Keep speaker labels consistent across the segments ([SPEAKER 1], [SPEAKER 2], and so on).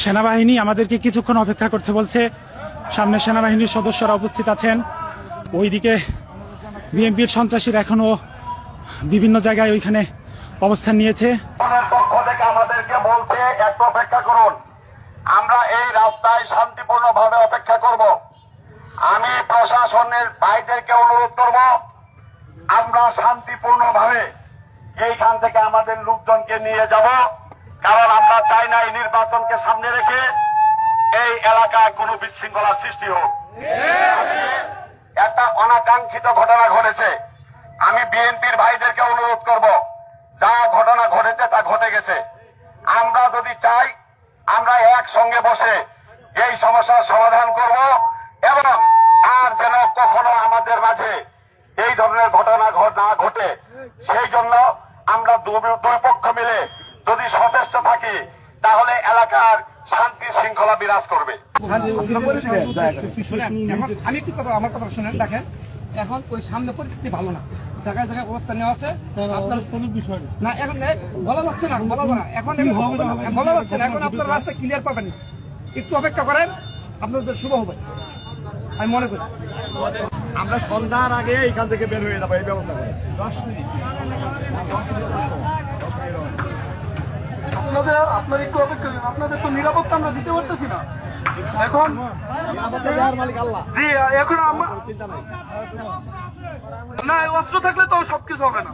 [SPEAKER 1] সেনাবাহিনী আমাদেরকে কিছুক্ষণ অপেক্ষা করতে বলছে। সামনে সেনাবাহিনীর সদস্যরা উপস্থিত আছেন। ওইদিকে বিএনপির সন্ত্রাসীরা এখনো বিভিন্ন জায়গায় ওইখানে অবস্থান নিয়েছে।
[SPEAKER 2] পক্ষ থেকে আমাদেরকে বলছে একটু অপেক্ষা করুন, আমরা এই রাস্তায় শান্তিপূর্ণভাবে অপেক্ষা করব। আমি প্রশাসনের ভাইদেরকে অনুরোধ করব, আমরা শান্তিপূর্ণভাবে এইখান থেকে আমাদের লোকজনকে নিয়ে যাব, কারণ আমরা চাই না এই নির্বাচনকে সামনে রেখে এই এলাকায় কোনো বিশৃঙ্খলা সৃষ্টি হোক। একটা অনাকাঙ্ক্ষিত ঘটনা ঘটেছে, আমি বিএনপির ভাইদেরকে অনুরোধ করব, যা ঘটনা ঘটেছে তা ঘটে গেছে। আমরা যদি চাই আমরা একসঙ্গে বসে এই সমস্যার সমাধান করব এবং আর যেন কখনো আমাদের মাঝে এই ধরনের ঘটনা না ঘটে, সেই জন্য আমরা দুই পক্ষ মিলে যদি সচেষ্ট থাকি তাহলে এলাকার শান্তি শৃঙ্খলা বিরাজ করবে।
[SPEAKER 3] আমি একটু কথা, আমার কথা শুনেন, দেখেন এখন ওই সামনে পরিস্থিতি ভালো না, জায়গায় জায়গায় অবস্থা নেওয়া আছে। আপনার কোনো বিষয় না, এখন বলা যাচ্ছে না, বলা না, এখন বলা যাচ্ছে না, এখন আপনার রাস্তা ক্লিয়ার পাবেন না। একটু অপেক্ষা করেন, আপনাদের শুভ হবে আমি মনে করি।
[SPEAKER 2] আমরা সন্ধ্যার আগে এখান থেকে বের হয়ে যাবো, এই ব্যবস্থা করে 10 মিনিট।
[SPEAKER 3] আপনার একটু অপেক্ষা করুন, আপনাদের তো নিরাপত্তা আমরা দিতে পারতেছি না এখন।
[SPEAKER 2] মালিক আল্লাহ,
[SPEAKER 3] এখন না অস্ত্র থাকলে তো সবকিছু হবে না,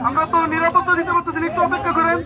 [SPEAKER 3] আমরা তো নিরাপত্তা দিতে পারতেছি না, একটু অপেক্ষা করেন।